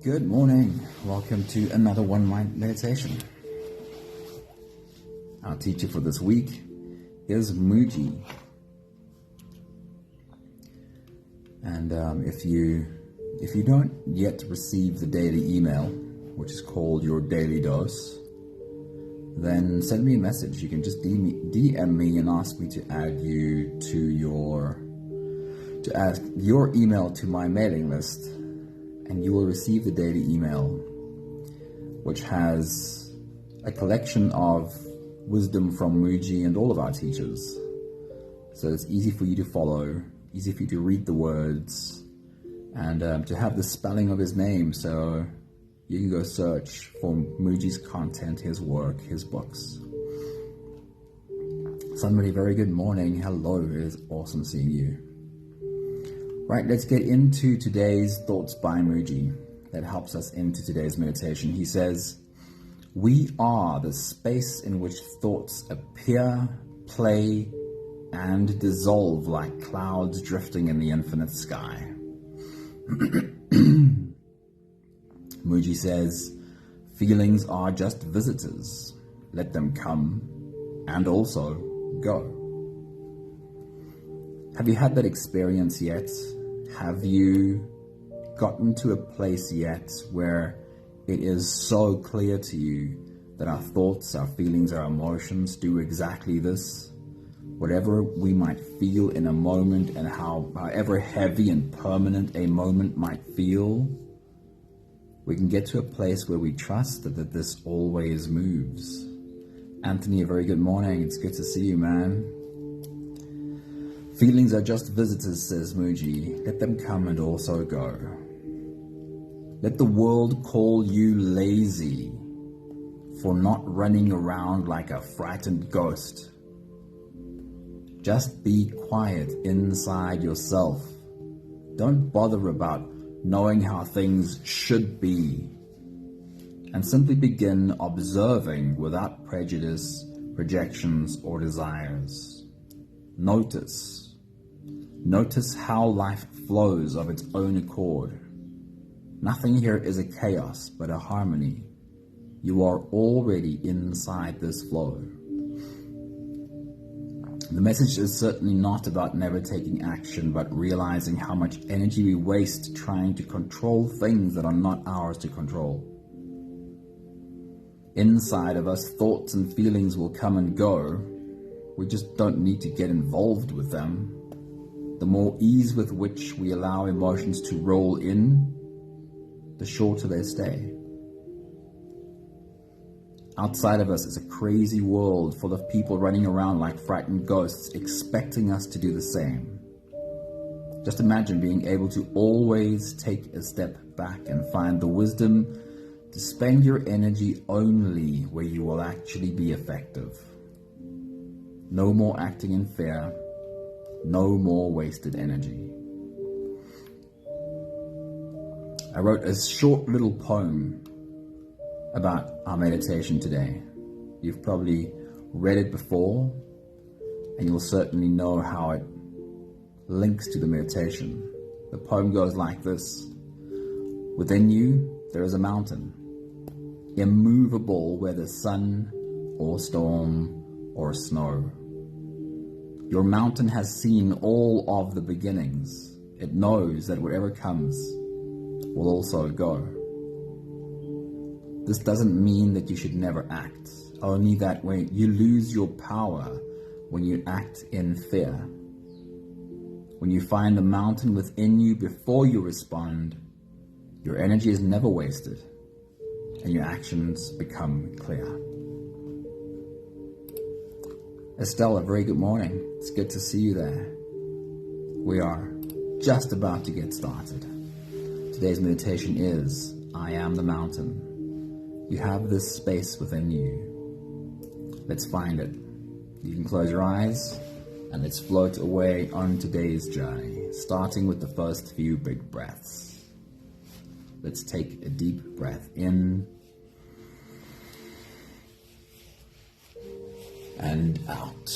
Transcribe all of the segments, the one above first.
Good morning. Welcome to another One Mind meditation. Our teacher for this week is Mooji. And if you don't yet receive the daily email, which is called your daily dose, then send me a message. You can just DM me and ask me to add your email to my mailing list. And you will receive the daily email, which has a collection of wisdom from Mooji and all of our teachers. So it's easy for you to follow, easy for you to read the words, and to have the spelling of his name. So you can go search for Mooji's content, his work, his books. Somebody, very good morning. Hello, it is awesome seeing you. Right, let's get into today's thoughts by Mooji that helps us into today's meditation. He says, "We are the space in which thoughts appear, play, and dissolve like clouds drifting in the infinite sky." Mooji says, "Feelings are just visitors. Let them come and also go." Have you had that experience yet? Have you gotten to a place yet where it is so clear to you that our thoughts, our feelings, our emotions do exactly this? Whatever we might feel in a moment, and however heavy and permanent a moment might feel, we can get to a place where we trust that this always moves. Anthony, a very good morning. It's good to see you, man. "Feelings are just visitors," says Mooji. "Let them come and also go. Let the world call you lazy for not running around like a frightened ghost. Just be quiet inside yourself. Don't bother about knowing how things should be, and simply begin observing without prejudice, projections, or desires. Notice how life flows of its own accord. Nothing here is a chaos, but a harmony. You are already inside this flow." The message is certainly not about never taking action, but realizing how much energy we waste trying to control things that are not ours to control. Inside of us, thoughts and feelings will come and go. We just don't need to get involved with them. The more ease with which we allow emotions to roll in, the shorter they stay. Outside of us is a crazy world full of people running around like frightened ghosts, expecting us to do the same. Just imagine being able to always take a step back and find the wisdom to spend your energy only where you will actually be effective. No more acting in fear. No more wasted energy. I wrote a short little poem about our meditation today. You've probably read it before, and you'll certainly know how it links to the meditation. The poem goes like this: "Within you, there is a mountain, immovable, whether sun or storm or snow. Your mountain has seen all of the beginnings. It knows that whatever comes will also go. This doesn't mean that you should never act, only that when you lose your power when you act in fear. When you find the mountain within you before you respond, your energy is never wasted and your actions become clear." Estelle, a very good morning. It's good to see you there. We are just about to get started. Today's meditation is "I am the mountain." You have this space within you. Let's find it. You can close your eyes and let's float away on today's journey, starting with the first few big breaths. Let's take a deep breath in and out.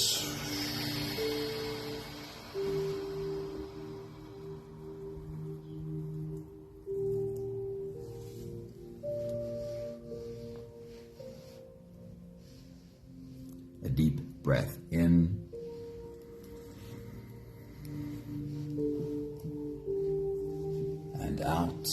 breath in. And out.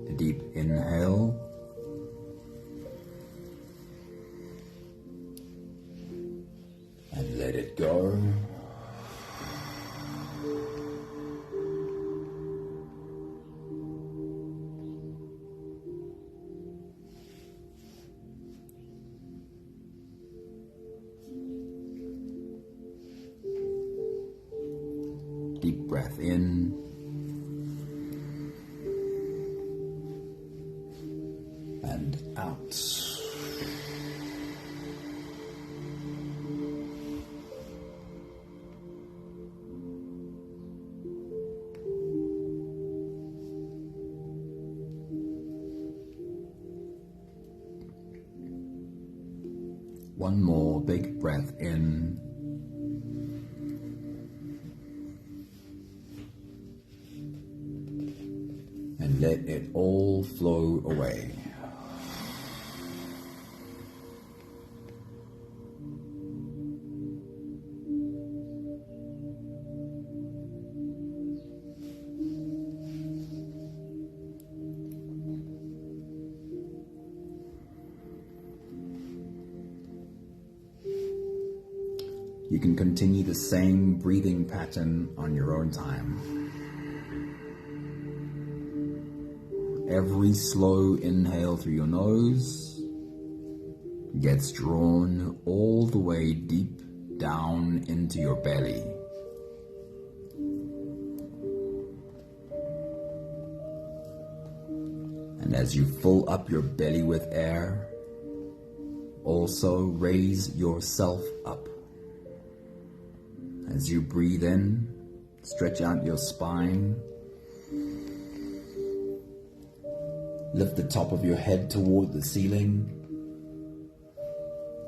A deep inhale. And let it go. Deep breath in. And out. One more big breath in. And let it all flow away. You can continue the same breathing pattern on your own time. Every slow inhale through your nose gets drawn all the way deep down into your belly. And as you fill up your belly with air, also raise yourself up. As you breathe in, stretch out your spine. Lift the top of your head toward the ceiling.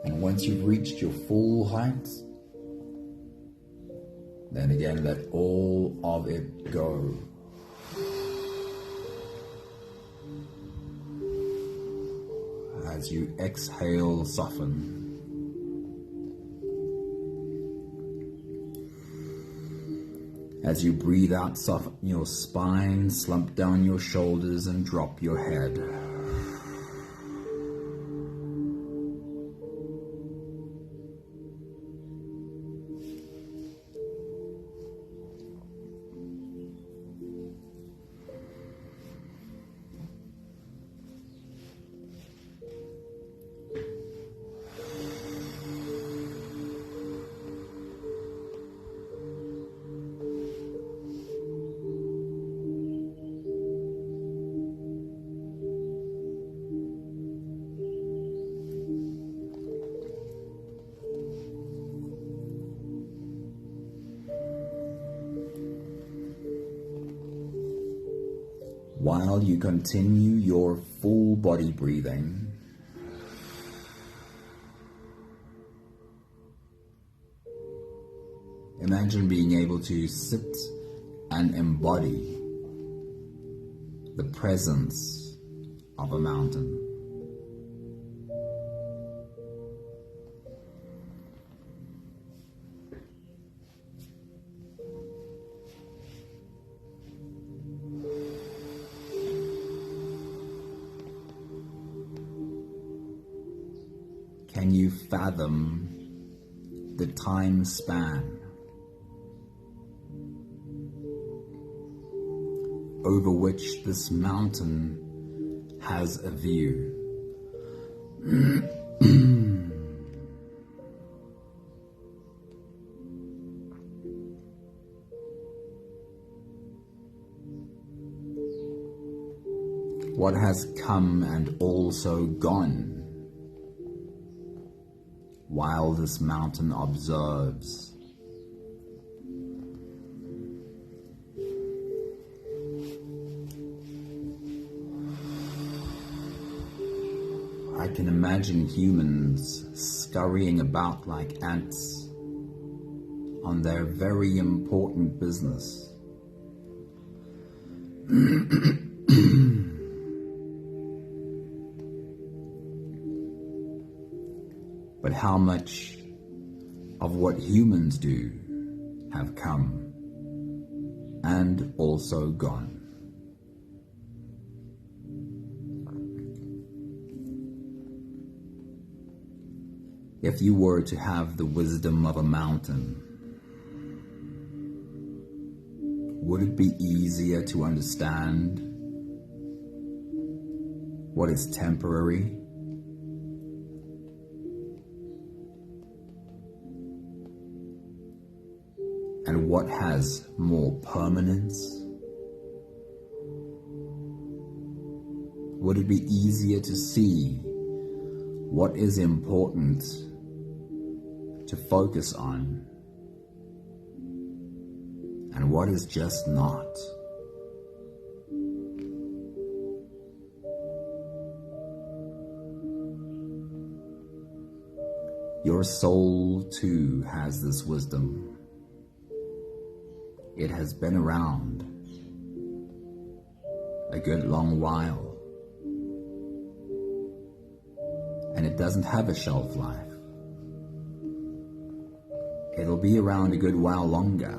And once you've reached your full height, then again let all of it go. As you exhale, soften. As you breathe out, soften your spine, slump down your shoulders and drop your head. While you continue your full body breathing, imagine being able to sit and embody the presence of a mountain. Can you fathom the time span over which this mountain has a view? What has come and also gone while this mountain observes? I can imagine humans scurrying about like ants on their very important business. But how much of what humans do have come and also gone? If you were to have the wisdom of a mountain, would it be easier to understand what is temporary and what has more permanence? Would it be easier to see what is important to focus on and what is just not? Your soul too has this wisdom. It has been around a good long while, and it doesn't have a shelf life. It'll be around a good while longer.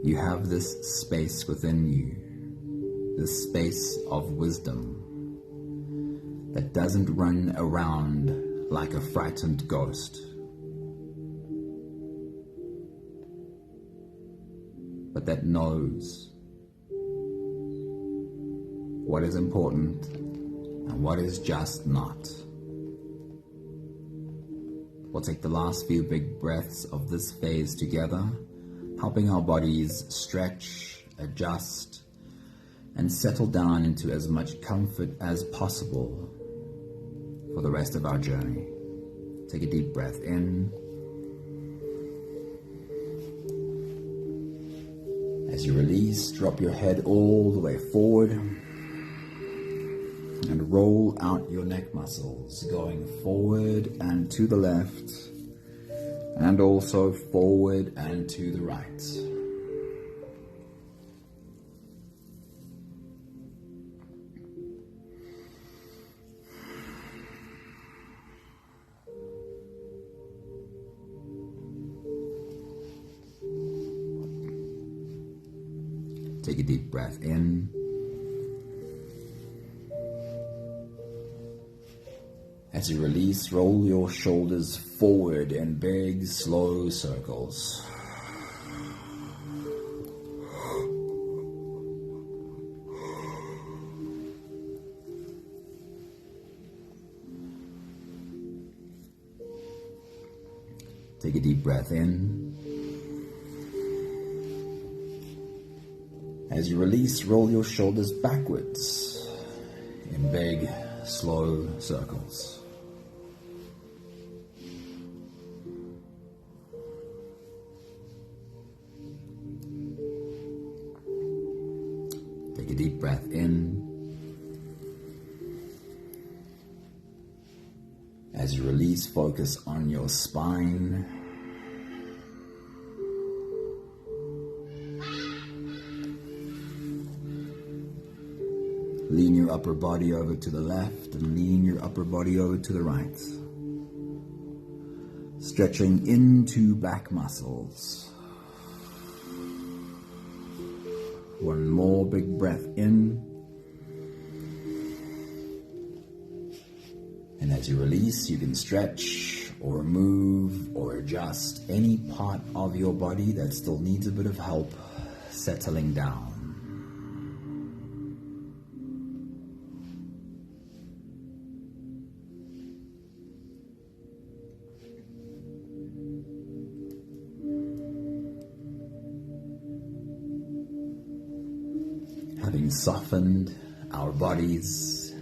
You have this space within you, this space of wisdom that doesn't run around like a frightened ghost, but that knows what is important and what is just not. We'll take the last few big breaths of this phase together, helping our bodies stretch, adjust, and settle down into as much comfort as possible for the rest of our journey. Take a deep breath in. As you release, drop your head all the way forward and roll out your neck muscles, going forward and to the left, and also forward and to the right. Take a deep breath in. As you release, roll your shoulders forward in big, slow circles. Take a deep breath in. As you release, roll your shoulders backwards in big, slow circles. Take a deep breath in. As you release, focus on your spine. Lean your upper body over to the left and lean your upper body over to the right. Stretching into back muscles. One more big breath in. And as you release, you can stretch or move or adjust any part of your body that still needs a bit of help settling down. Having softened our bodies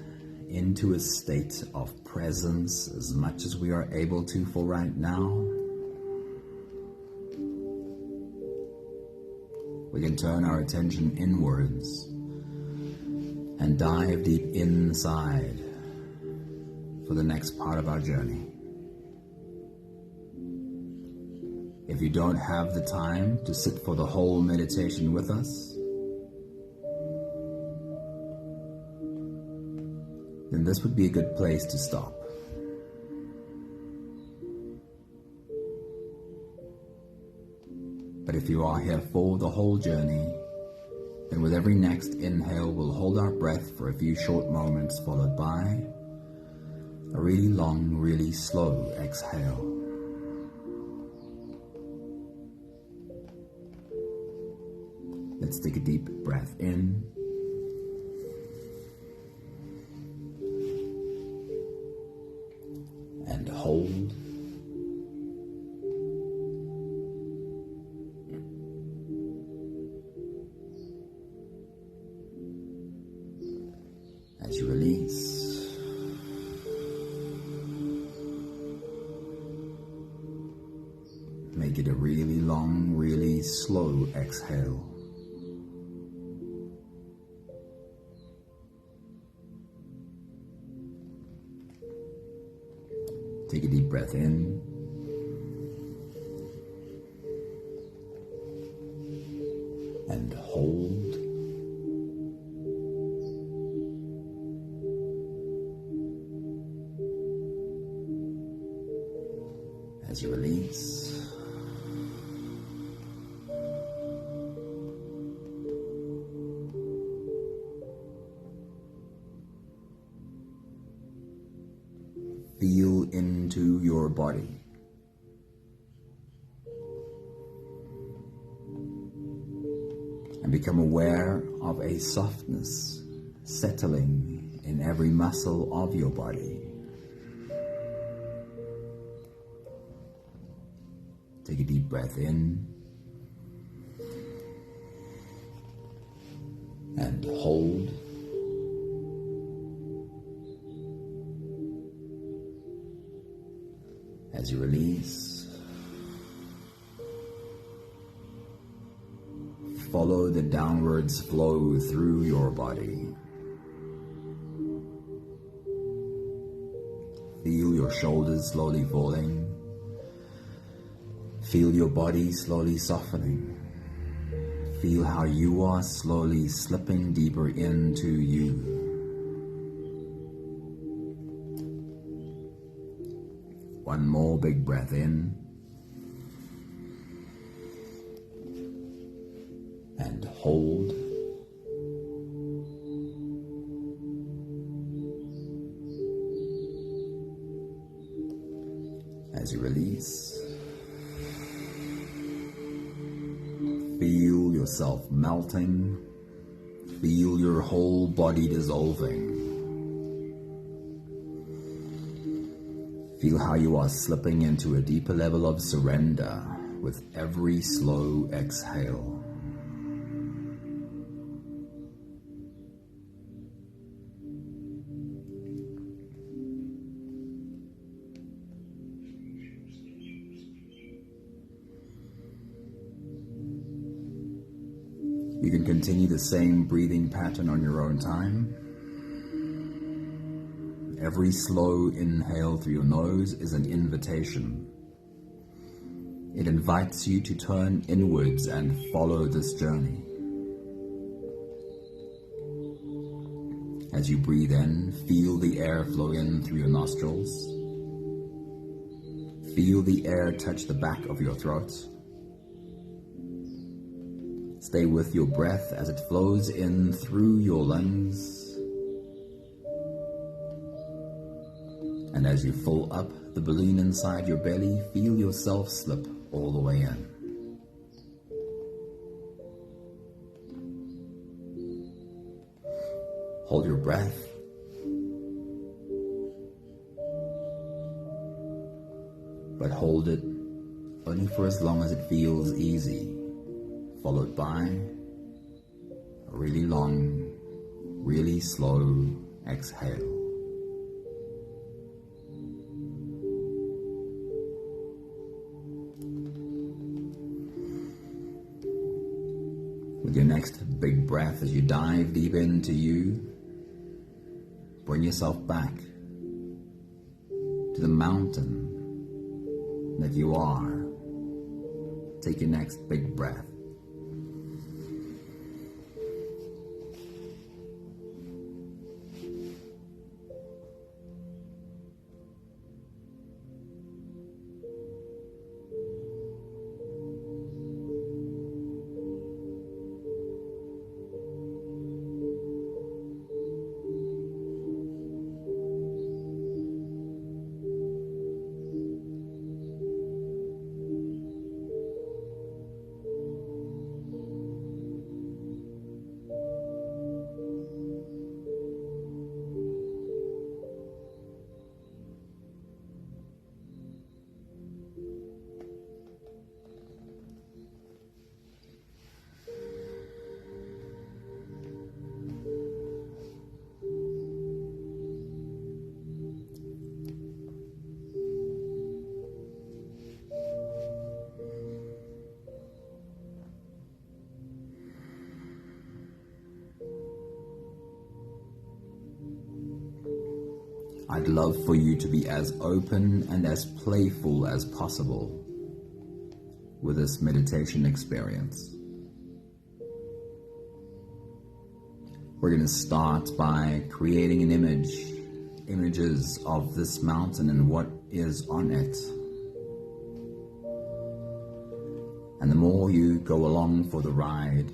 into a state of presence as much as we are able to for right now, we can turn our attention inwards and dive deep inside for the next part of our journey. If you don't have the time to sit for the whole meditation with us, then this would be a good place to stop. But if you are here for the whole journey, then with every next inhale, we'll hold our breath for a few short moments, followed by a really long, really slow exhale. Let's take a deep breath in. And hold. As you release, make it a really long, really slow exhale. Take a deep breath in. And hold. As you release, feel into your body. And become aware of a softness settling in every muscle of your body. Take a deep breath in and hold. As you release, follow the downwards flow through your body. Feel your shoulders slowly falling. Feel your body slowly softening. Feel how you are slowly slipping deeper into you. One more big breath in. And hold. As you release, feel yourself melting. Feel your whole body dissolving. Feel how you are slipping into a deeper level of surrender with every slow exhale. You can continue the same breathing pattern on your own time. Every slow inhale through your nose is an invitation. It invites you to turn inwards and follow this journey. As you breathe in, feel the air flow in through your nostrils. Feel the air touch the back of your throat. Stay with your breath as it flows in through your lungs. And as you fill up the balloon inside your belly, feel yourself slip all the way in. Hold your breath. But hold it only for as long as it feels easy, followed by a really long, really slow exhale. With your next big breath, as you dive deep into you, bring yourself back to the mountain that you are. Take your next big breath. I'd love for you to be as open and as playful as possible with this meditation experience. We're going to start by creating an images of this mountain and what is on it. And the more you go along for the ride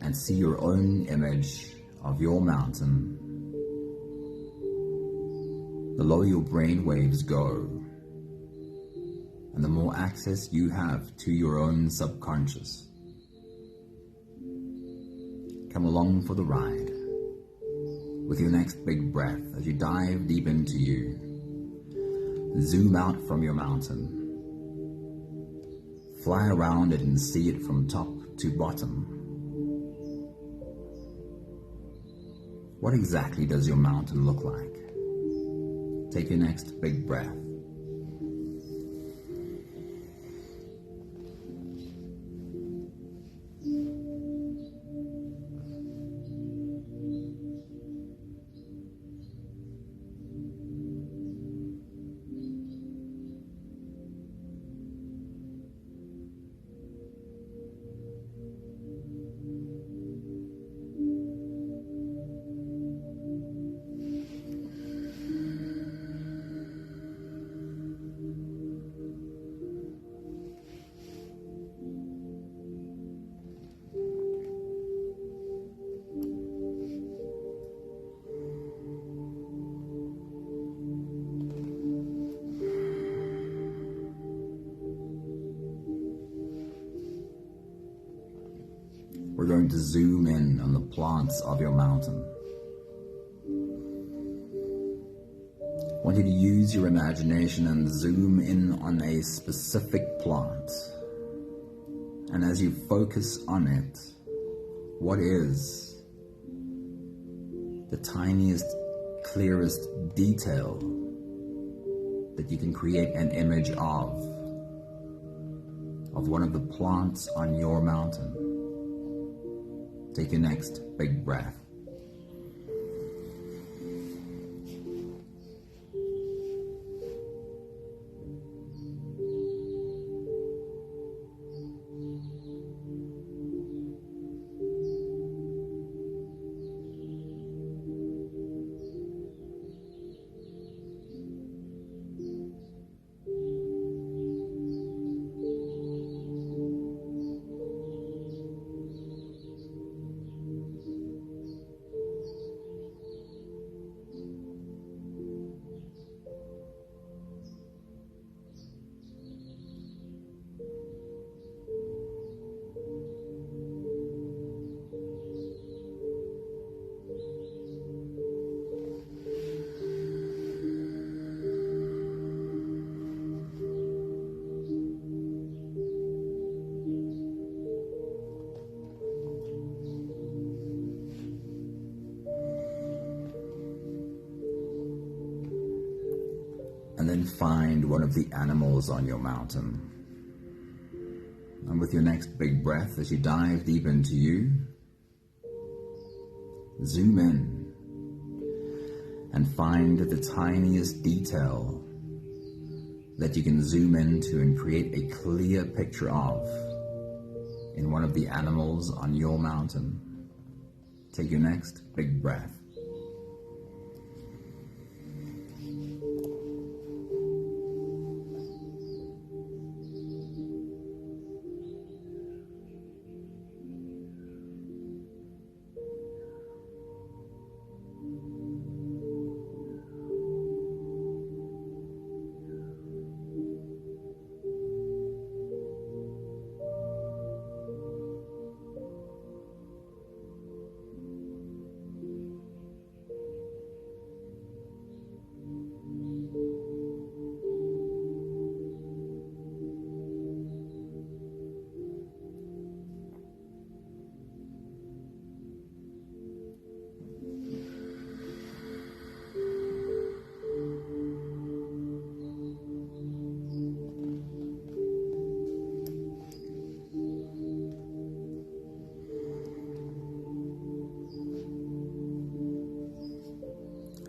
and see your own image of your mountain, the lower your brain waves go, and the more access you have to your own subconscious. Come along for the ride with your next big breath as you dive deep into you. Zoom out from your mountain. Fly around it and see it from top to bottom. What exactly does your mountain look like? Take your next big breath. We're going to zoom in on the plants of your mountain. I want you to use your imagination and zoom in on a specific plant. And as you focus on it, what is the tiniest, clearest detail that you can create an image of one of the plants on your mountain? Take your next big breath. And then find one of the animals on your mountain. And with your next big breath, as you dive deep into you, zoom in and find the tiniest detail that you can zoom into and create a clear picture of in one of the animals on your mountain. Take your next big breath.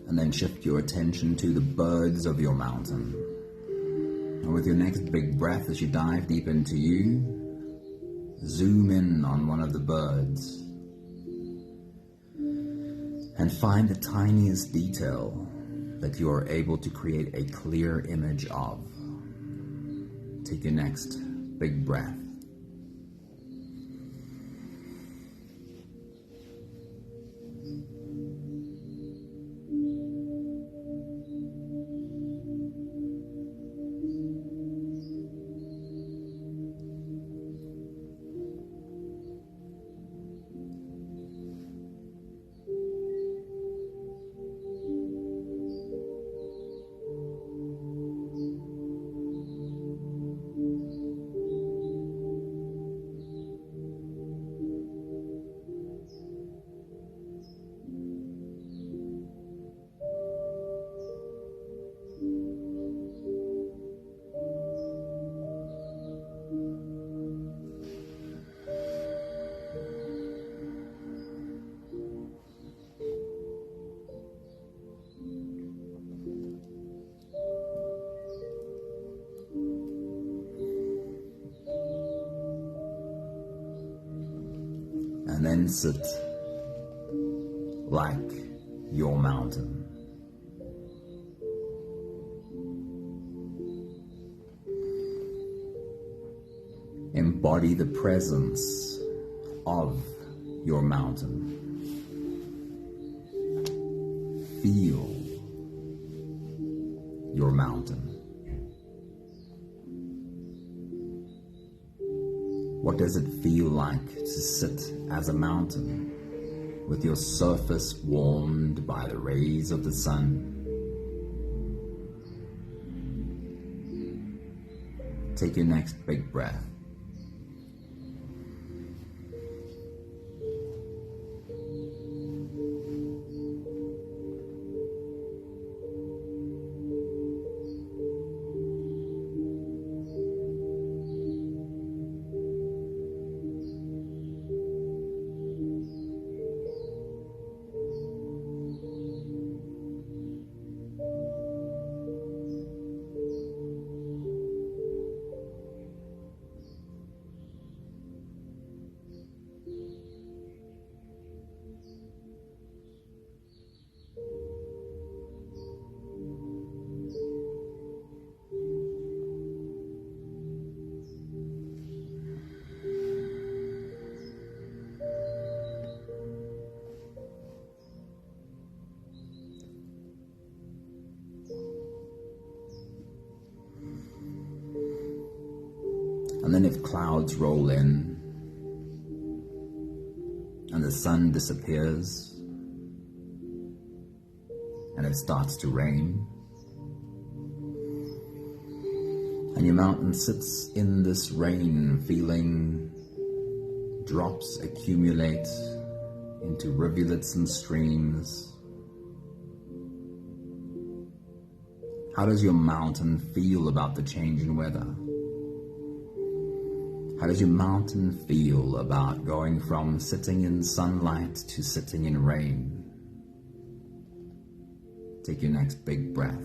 And then shift your attention to the birds of your mountain. And with your next big breath, as you dive deep into you, zoom in on one of the birds and find the tiniest detail that you are able to create a clear image of. Take your next big breath. And then sit like your mountain. Embody the presence of your mountain. Feel your mountain. What does it feel like to sit as a mountain with your surface warmed by the rays of the sun? Take your next big breath. And then if clouds roll in and the sun disappears and it starts to rain and your mountain sits in this rain, feeling drops accumulate into rivulets and streams, how does your mountain feel about the change in weather? How does your mountain feel about going from sitting in sunlight to sitting in rain? Take your next big breath.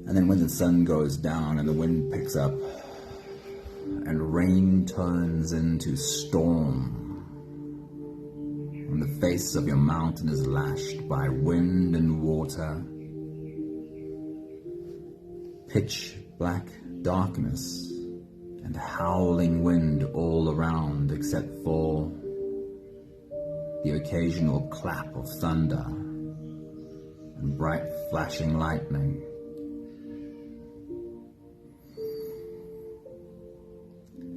And then when the sun goes down and the wind picks up and rain turns into storm, and the face of your mountain is lashed by wind and water, pitch black darkness and howling wind all around except for the occasional clap of thunder and bright flashing lightning.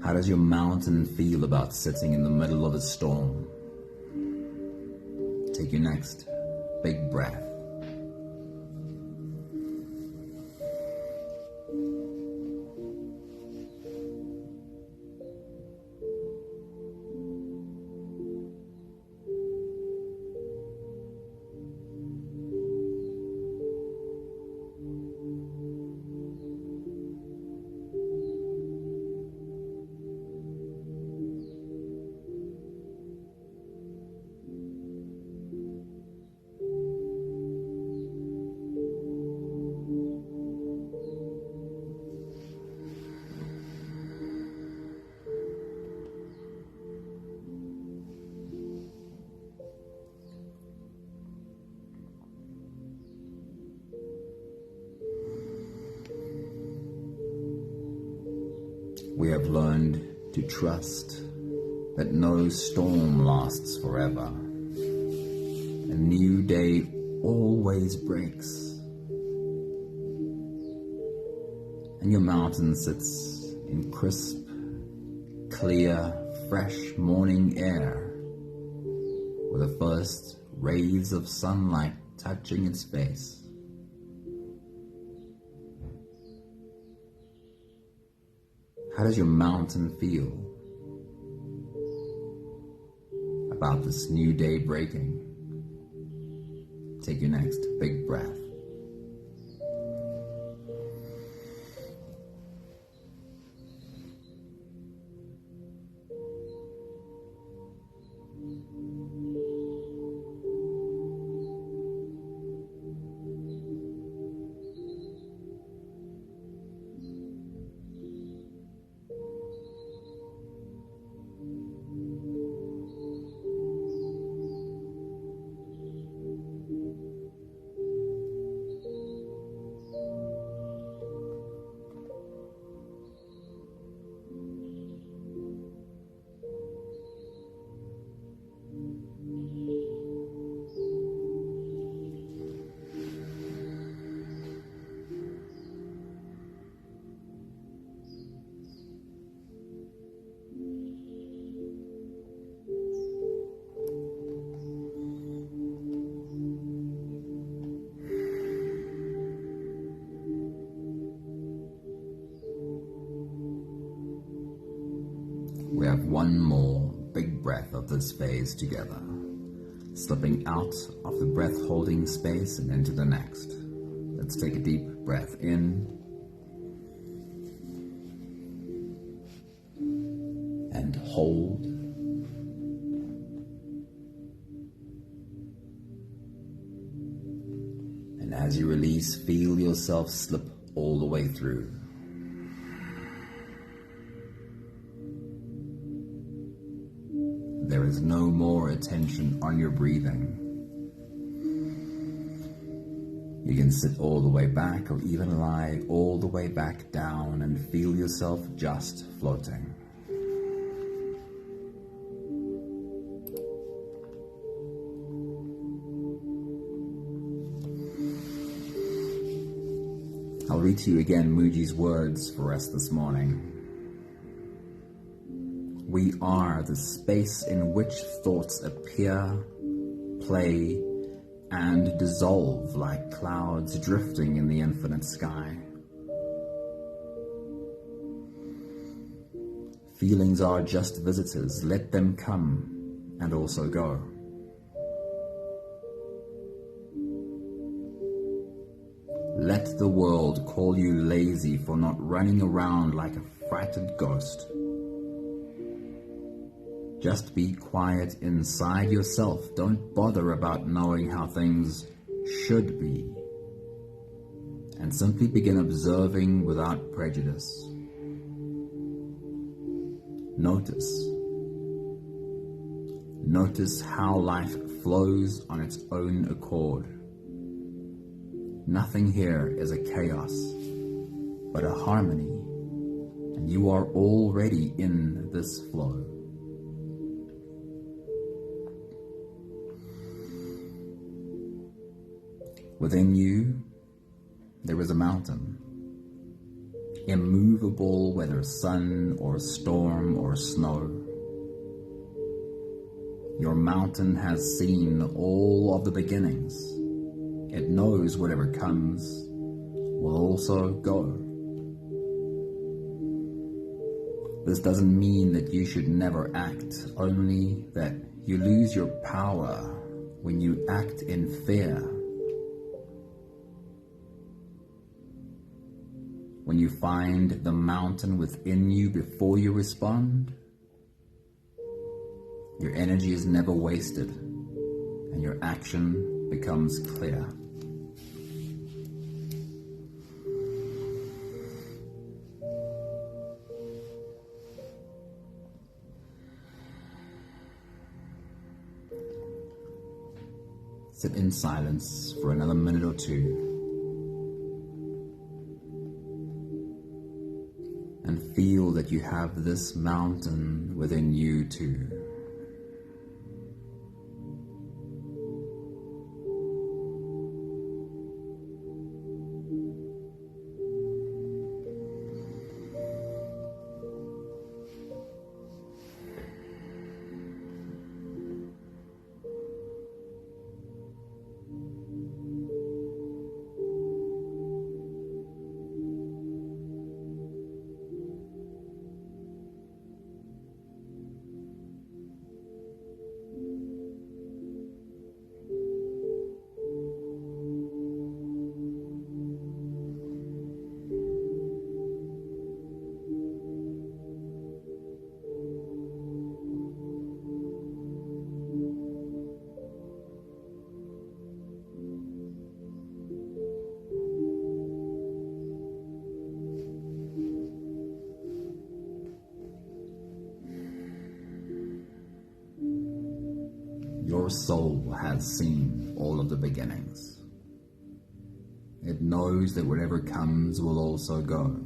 How does your mountain feel about sitting in the middle of a storm? Take your next big breath. We have learned to trust that no storm lasts forever. A new day always breaks. And your mountain sits in crisp, clear, fresh morning air, with the first rays of sunlight touching its face. How does your mountain feel about this new day breaking? Take your next big breath. We have one more big breath of this phase together, slipping out of the breath-holding space and into the next. Let's take a deep breath in and hold. And as you release, feel yourself slip all the way through. There is no more attention on your breathing. You can sit all the way back or even lie all the way back down and feel yourself just floating. I'll read to you again Mooji's words for us this morning. We are the space in which thoughts appear, play, and dissolve like clouds drifting in the infinite sky. Feelings are just visitors. Let them come and also go. Let the world call you lazy for not running around like a frightened ghost. Just be quiet inside yourself. Don't bother about knowing how things should be. And simply begin observing without prejudice. Notice. Notice how life flows on its own accord. Nothing here is a chaos, but a harmony, and you are already in this flow. Within you, there is a mountain, immovable whether sun or storm or snow. Your mountain has seen all of the beginnings. It knows whatever comes will also go. This doesn't mean that you should never act, only that you lose your power when you act in fear. When you find the mountain within you before you respond, your energy is never wasted and your action becomes clear. Sit in silence for another minute or two and feel that you have this mountain within you too. Your soul has seen all of the beginnings. It knows that whatever comes will also go.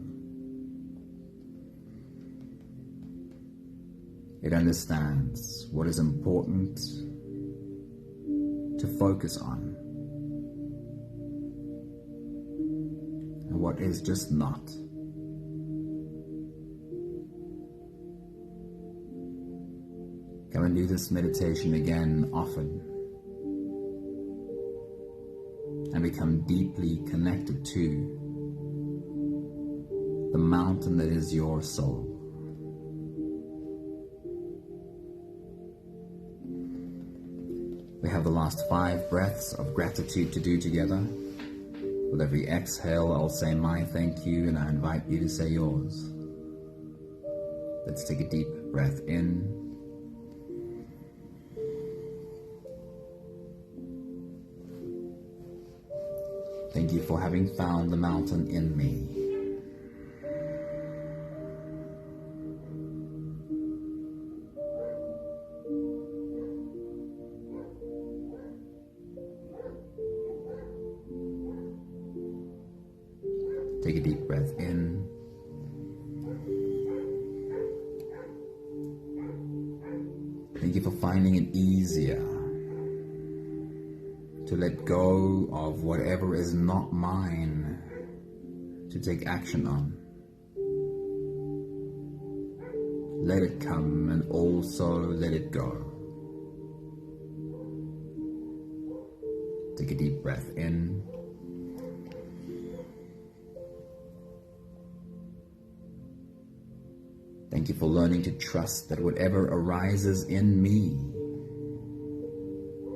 It understands what is important to focus on and what is just not. Come and do this meditation again often and become deeply connected to the mountain that is your soul. We have the last 5 breaths of gratitude to do together. With every exhale, I'll say my thank you and I invite you to say yours. Let's take a deep breath in. Thank you for having found the mountain in me. Take a deep breath in. Thank you for finding it easier to let go of whatever is not mine to take action on. Let it come and also let it go. Take a deep breath in. Thank you for learning to trust that whatever arises in me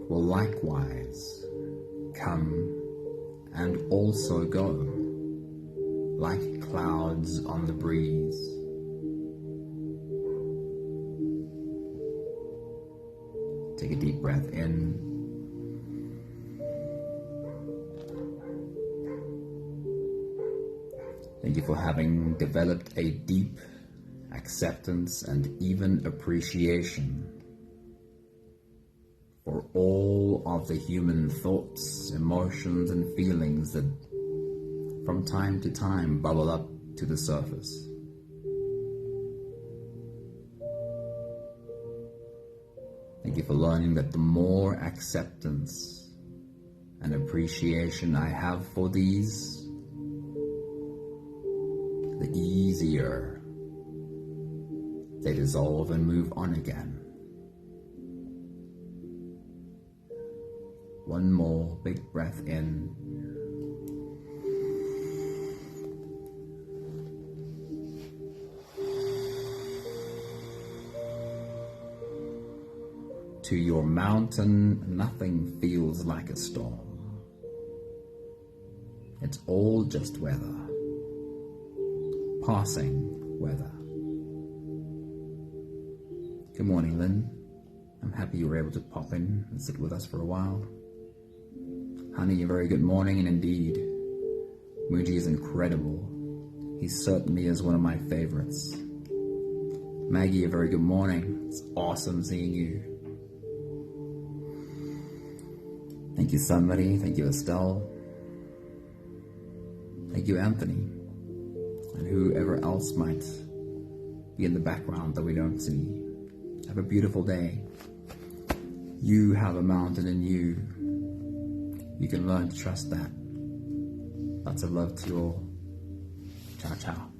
will likewise come and also go, like clouds on the breeze. Take a deep breath in. Thank you for having developed a deep acceptance and even appreciation for all of the human thoughts, emotions, and feelings that from time to time bubble up to the surface. Thank you for learning that the more acceptance and appreciation I have for these, the easier they dissolve and move on again. One more big breath in. To your mountain, nothing feels like a storm. It's all just weather. Passing weather. Good morning, Lynn. I'm happy you were able to pop in and sit with us for a while. Honey, a very good morning, and indeed, Mooji is incredible. He certainly is one of my favorites. Maggie, a very good morning. It's awesome seeing you. Thank you, somebody. Thank you, Estelle. Thank you, Anthony. And whoever else might be in the background that we don't see. Have a beautiful day. You have a mountain in you. You can learn to trust that. Lots of love to you all. Ciao, ciao.